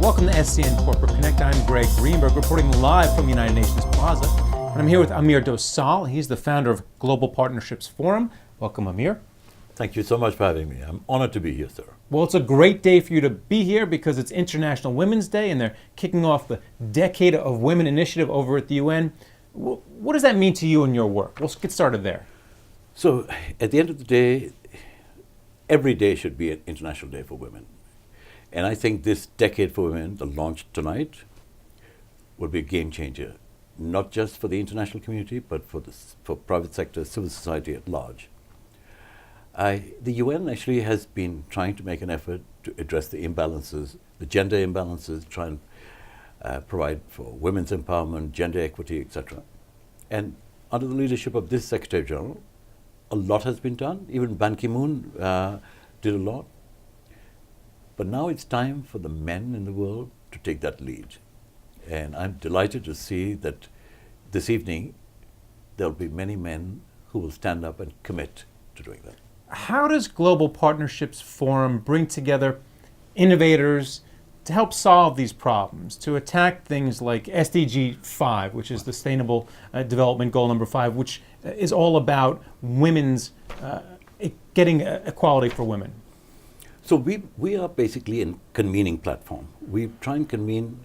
Welcome to SCN Corporate Connect. I'm Greg Greenberg, reporting live from United Nations Plaza. And I'm here with Amir Dossal. He's the founder of Global Partnerships Forum. Welcome, Amir. Thank you so much for having me. I'm honored to be here, sir. Well, it's a great day for you to be here because it's International Women's Day and they're kicking off the Decade of Women initiative over at the UN. What does that mean to you and your work? Let's get started there. So, at the end of the day, every day should be an International Day for Women. And I think this Decade for Women, the launch tonight, will be a game changer, not just for the international community, but for private sector, civil society at large. The UN actually has been trying to make an effort to address the imbalances, the gender imbalances, try and provide for women's empowerment, gender equity, etc. And under the leadership of this Secretary General, a lot has been done. Even Ban Ki-moon did a lot. But now it's time for the men in the world to take that lead. And I'm delighted to see that this evening there'll be many men who will stand up and commit to doing that. How does Global Partnerships Forum bring together innovators to help solve these problems, to attack things like SDG 5, which is the Sustainable Development Goal number 5, which is all about women's getting equality for women? So we are basically a convening platform. We try and convene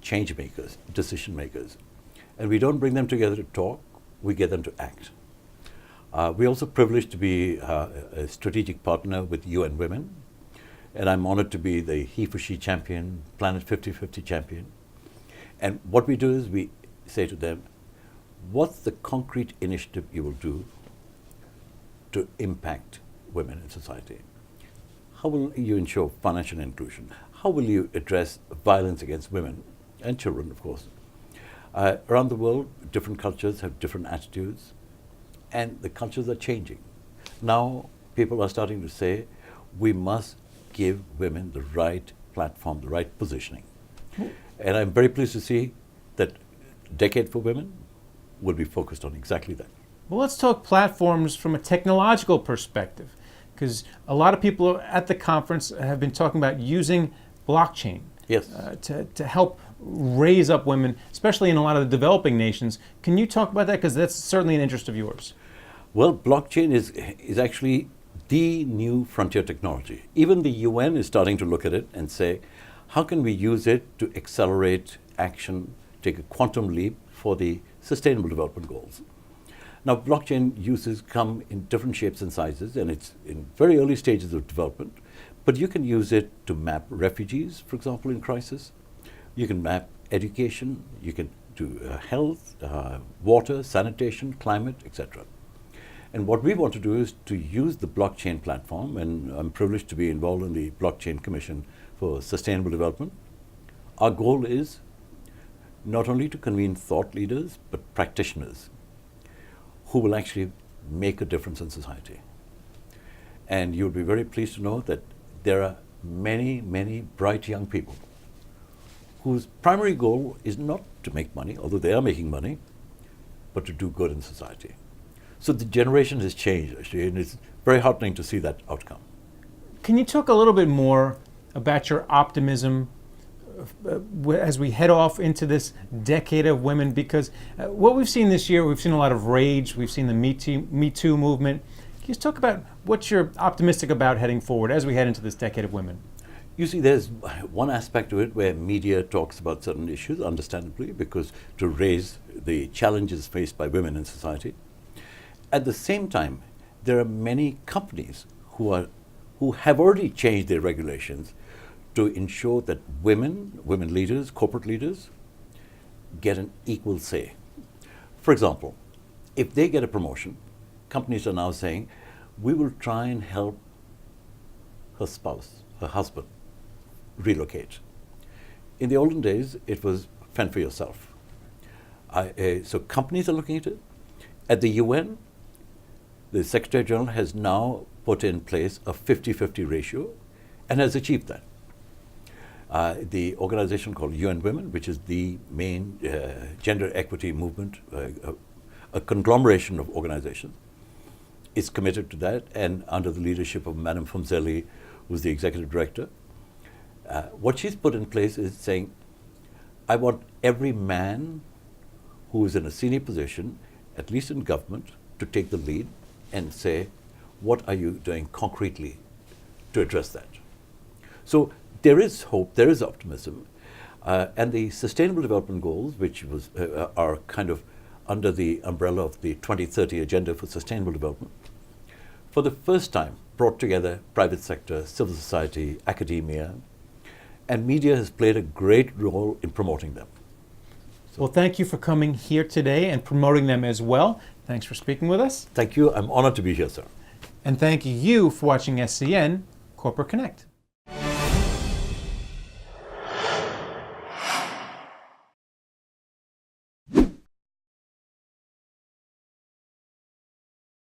change makers, decision makers. And we don't bring them together to talk, we get them to act. We're also privileged to be a strategic partner with UN Women. And I'm honored to be the He for She champion, Planet 50/50 champion. And what we do is we say to them, what's the concrete initiative you will do to impact women in society? How will you ensure financial inclusion? How will you address violence against women and children, of course? Around the world, different cultures have different attitudes, and the cultures are changing. Now, people are starting to say, we must give women the right platform, the right positioning. And I'm very pleased to see that Decade for Women will be focused on exactly that. Well, let's talk platforms from a technological perspective, because a lot of people at the conference have been talking about using blockchain to help raise up women, especially in a lot of the developing nations. Can you talk about that? Because that's certainly an interest of yours. Well, blockchain is actually the new frontier technology. Even the UN is starting to look at it and say, how can we use it to accelerate action, take a quantum leap for the Sustainable Development Goals? Now, blockchain uses come in different shapes and sizes, and it's in very early stages of development, but you can use it to map refugees, for example, in crisis. You can map education, you can do health, water, sanitation, climate, etc. And what we want to do is to use the blockchain platform, and I'm privileged to be involved in the Blockchain Commission for Sustainable Development. Our goal is not only to convene thought leaders, but practitioners who will actually make a difference in society. And you'll be very pleased to know that there are many, many bright young people whose primary goal is not to make money, although they are making money, but to do good in society. So the generation has changed, actually, and it's very heartening to see that outcome. Can you talk a little bit more about your optimism as we head off into this Decade of Women? Because what we've seen this year, we've seen a lot of rage, we've seen the Me Too movement. Can you talk about what you're optimistic about heading forward as we head into this Decade of Women? You see, there's one aspect to it where media talks about certain issues, understandably, because to raise the challenges faced by women in society. At the same time, there are many companies who have already changed their regulations to ensure that women leaders, corporate leaders, get an equal say. For example, if they get a promotion, companies are now saying, we will try and help her spouse, her husband, relocate. In the olden days, it was fend for yourself. So companies are looking at it. At the UN, the Secretary General has now put in place a 50-50 ratio and has achieved that. The organization called UN Women, which is the main gender equity movement, a conglomeration of organizations, is committed to that, and under the leadership of Madame Fumzeli, who's the executive director. What she's put in place is saying, I want every man who is in a senior position, at least in government, to take the lead and say, what are you doing concretely to address that? So there is hope, there is optimism, and the Sustainable Development Goals, which are kind of under the umbrella of the 2030 Agenda for Sustainable Development, for the first time brought together private sector, civil society, academia, and media has played a great role in promoting them. Well, thank you for coming here today and promoting them as well. Thanks for speaking with us. Thank you. I'm honored to be here, sir. And thank you for watching SCN Corporate Connect.